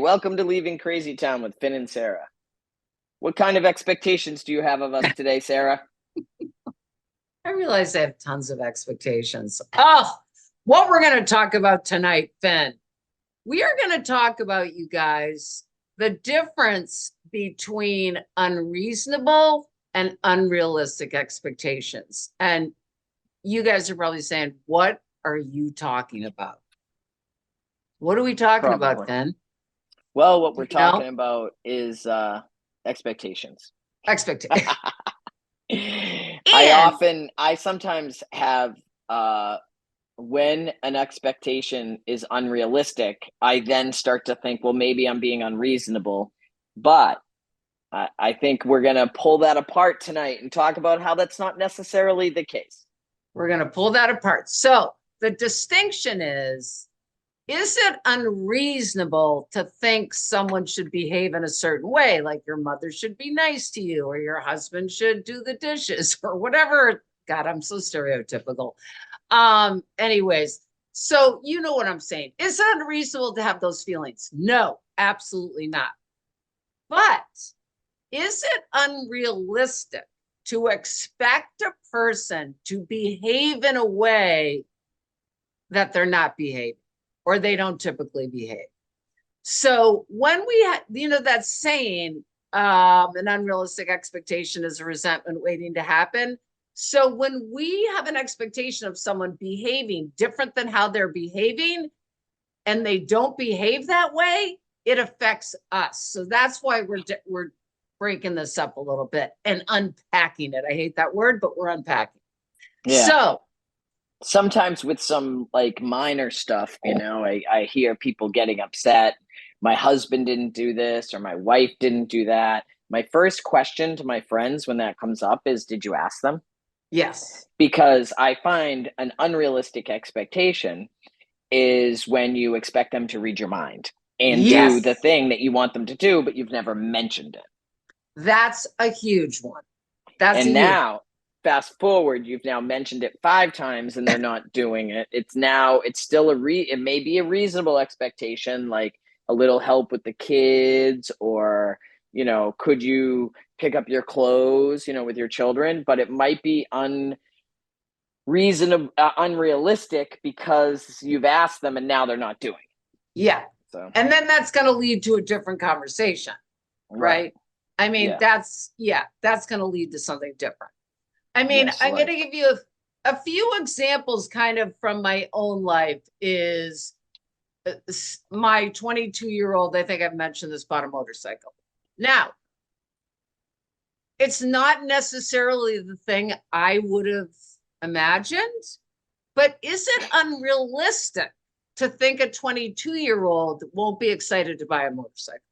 welcome to Leaving CrazyTown with Finn and Sarah. What kind of expectations do you have of us today, Sarah? I realize I have tons of expectations. Oh, what we're going to talk about tonight, Finn. We are going to talk about, you guys, the difference between unreasonable and unrealistic expectations. And you guys are probably saying, what are you talking about? What are we talking about, Finn? Well, what we're talking about is expectations. Expectations. I sometimes have, when an expectation is unrealistic, I then start to think, well, maybe I'm being unreasonable. But I think we're going to pull that apart tonight and talk about how that's not necessarily the case. We're going to pull that apart. So the distinction is it unreasonable to think someone should behave in a certain way, like your mother should be nice to you, or your husband should do the dishes, or whatever? God, I'm so stereotypical. Anyways, so you know what I'm saying. Is it unreasonable to have those feelings? No, absolutely not. But is it unrealistic to expect a person to behave in a way that they're not behaving, or they don't typically behave? So when we had, that saying, an unrealistic expectation is a resentment waiting to happen. So when we have an expectation of someone behaving different than how they're behaving, and they don't behave that way, it affects us. So that's why we're breaking this up a little bit and unpacking it. I hate that word, but we're unpacking. Yeah. So sometimes with some like minor stuff, I hear people getting upset. My husband didn't do this, or my wife didn't do that. My first question to my friends when that comes up is, did you ask them? Yes. Because I find an unrealistic expectation is when you expect them to read your mind and do the thing that you want them to do, but you've never mentioned it. That's a huge one. Fast forward, you've now mentioned it 5 times and they're not doing it. It may be a reasonable expectation, like a little help with the kids, or, could you pick up your clothes, with your children, but it might be unrealistic because you've asked them and now they're not doing it. Yeah. So, and then that's going to lead to a different conversation, right? I mean, that's going to lead to something different. I mean, I'm going to give you a few examples kind of from my own life. Is my 22-year-old, I think I've mentioned this, bought a motorcycle. Now, it's not necessarily the thing I would have imagined, but is it unrealistic to think a 22-year-old won't be excited to buy a motorcycle?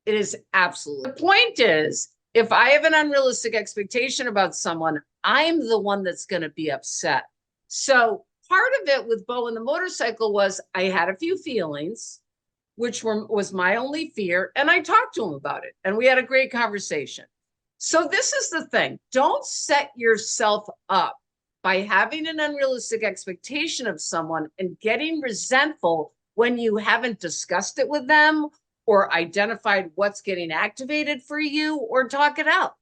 It is absolutely. The point is, if I have an unrealistic expectation about someone, I'm the one that's going to be upset. So part of it with Bo and the motorcycle was I had a few feelings, which was my only fear. And I talked to him about it and we had a great conversation. So this is the thing. Don't set yourself up by having an unrealistic expectation of someone and getting resentful when you haven't discussed it with them, or identified what's getting activated for you, or talk it out.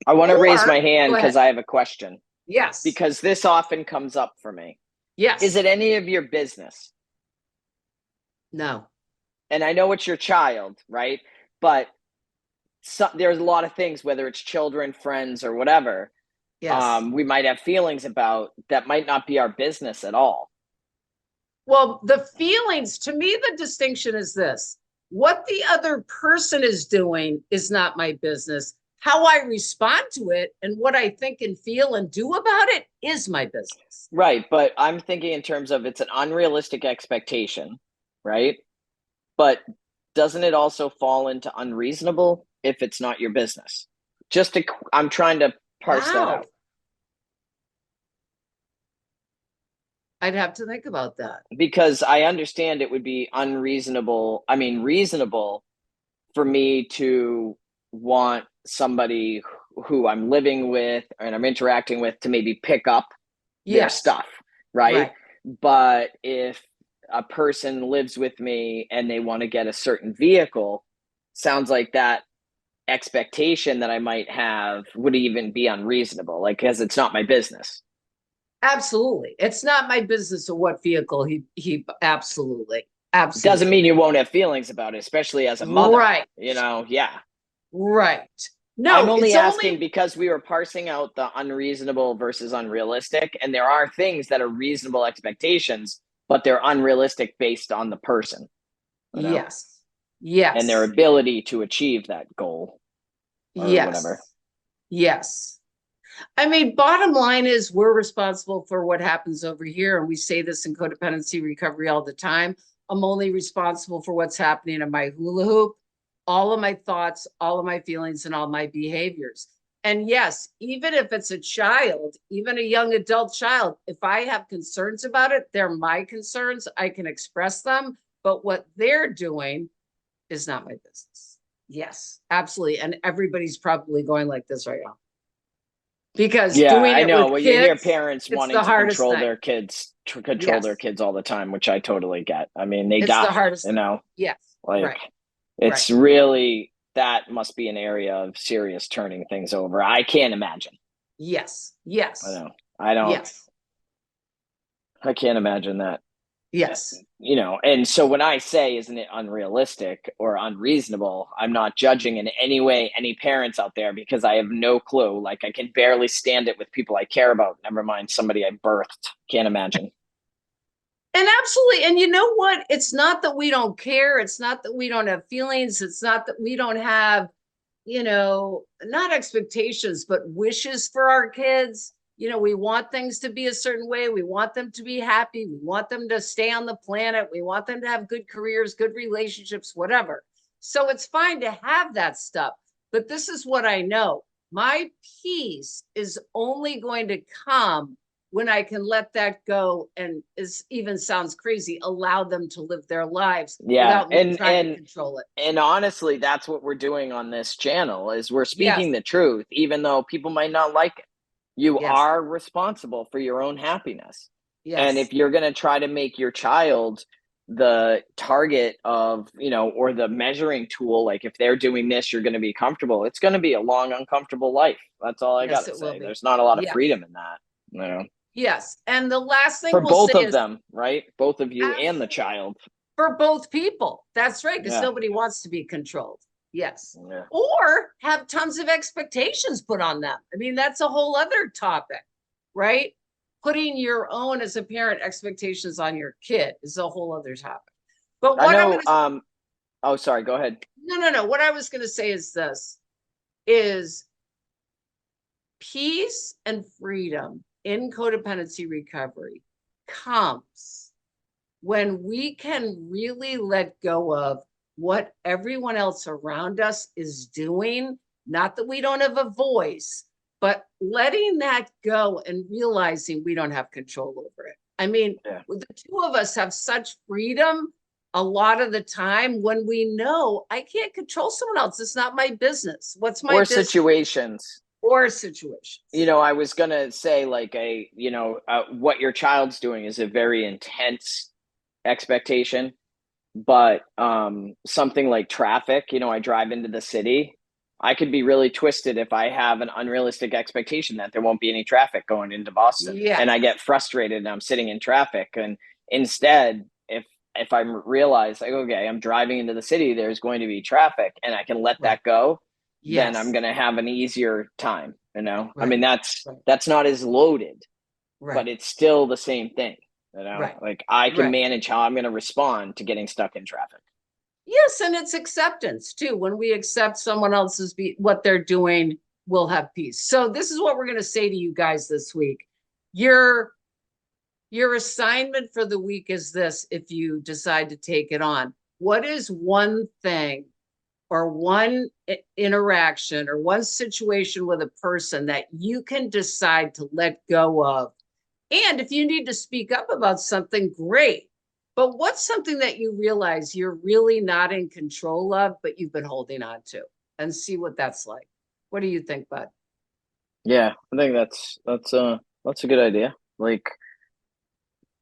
I want to raise my hand because I have a question. Yes. Because this often comes up for me. Yes. Is it any of your business? No. And I know it's your child, right? But there's a lot of things, whether it's children, friends, or whatever, we might have feelings about that might not be our business at all. Well, the feelings, to me, the distinction is this. What the other person is doing is not my business. How I respond to it and what I think and feel and do about it is my business. Right. But I'm thinking in terms of it's an unrealistic expectation, right? But doesn't it also fall into unreasonable if it's not your business? I'm trying to parse that out. I'd have to think about that. Because I understand it would be reasonable for me to want somebody who I'm living with and I'm interacting with to maybe pick up their stuff, right? But if a person lives with me and they want to get a certain vehicle, sounds like that expectation that I might have would even be unreasonable, like, because it's not my business. Absolutely. It's not my business of what vehicle he absolutely. It doesn't mean Absolutely. you won't have feelings about it, especially as a mother, Right. yeah. Right. I'm No, only it's asking only because we were parsing out the unreasonable versus unrealistic, and there are things that are reasonable expectations, but they're unrealistic based on the person, yes. and their Yes. ability to achieve that goal or whatever. Yes. Yes. I mean, bottom line is we're responsible for what happens over here. And we say this in codependency recovery all the time. I'm only responsible for what's happening in my hula hoop, all of my thoughts, all of my feelings, and all my behaviors. And yes, even if it's a child, even a young adult child, if I have concerns about it, they're my concerns. I can express them. But what they're doing is not my business. Yes, absolutely. And everybody's probably going like this right now. Because Yeah, doing I it know. with Well, you hear kids, parents it's wanting the to hardest control thing. their kids, Yes, all the time, which I totally get. I mean, they it's the die, hardest thing. Yes, like right, right. it's really, that must be an area of serious turning things over. I can't imagine. Yes, I yes, know. I don't, yes, I can't imagine that. yes, And so when I say, isn't it unrealistic or unreasonable, I'm not judging in any way any parents out there, because I have no clue. Like, I can barely stand it with people I care about, never mind somebody I birthed. Can't imagine. and absolutely. And you know what? It's not that we don't care. It's not that we don't have feelings. It's not that we don't have, not expectations, but wishes for our kids. We want things to be a certain way. We want them to be happy. We want them to stay on the planet. We want them to have good careers, good relationships, whatever. So it's fine to have that stuff. But this is what I know. My peace is only going to come when I can let that go, and is even sounds crazy, allow them to live their lives Yeah, without me trying to control it. and honestly, that's what we're doing on this channel, is we're Yes, speaking the truth, even though people might not like it. You yes, are responsible for your own happiness. And yes. if you're going to try to make your child the target of, or the measuring tool, like, if they're doing this, you're going to be comfortable. It's going to be a long, uncomfortable life. That's all I got Yes, to it will say. be. There's not a lot of Yes. freedom in that. Yes. And the last For thing we'll say both of is them, right? Both of you and the absolutely child. for both people. That's right. Because Yeah. nobody wants to be controlled. Yes. Yeah. Or have tons of expectations put on them. I mean, that's a whole other topic, right? Putting your own, as a parent, expectations on your kid is a whole other topic. But I what I'm going know. to, Oh, sorry. Go ahead. no. What I was going to say is this is peace and freedom in codependency recovery comes when we can really let go of what everyone else around us is doing. Not that we don't have a voice, but letting that go and realizing we don't have control over it. I mean, Yeah. the two of us have such freedom a lot of the time when we know I can't control someone else. It's not my business. What's my Or business? situations. Or situations. I was gonna say, like, what your child's doing is a very intense expectation, but something like traffic. I drive into the city. I could be really twisted if I have an unrealistic expectation that there won't be any traffic going into Boston, and Yes. I get frustrated and I'm sitting in traffic. And instead, if I realize, like, okay, I'm driving into the city, there's going to be traffic, and I can let Right. that go, then I'm Yes. going to have an easier time. I Right. mean, that's Right. that's not as loaded, but Right. it's still the same thing. Right. Like, I can Right. manage how I'm going to respond to getting stuck in traffic. Yes, and it's acceptance too. When we accept someone else's what they're doing, we'll have peace. So this is what we're going to say to you guys this week. Your your assignment for the week is this: if you decide to take it on, what is one thing or one interaction or one situation with a person that you can decide to let go of? And if you need to speak up about something, great. But what's something that you realize you're really not in control of, but you've been holding on to, and see what that's like? What do you think, bud? Yeah, I think that's a good idea. Like,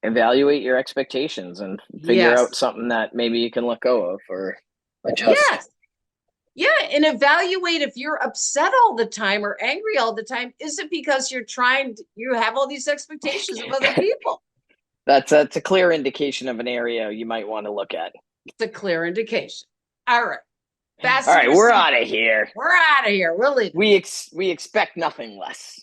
evaluate your expectations and figure out Yes. something that maybe you can let go of or adjust. Yes. Yeah. And evaluate if you're upset all the time or angry all the time. Is it because you have all these expectations of other people? That's a clear indication of an area you might want to look at. It's a clear indication. All right. All right, we're out of here. We're out of here. We'll leave. We expect nothing less.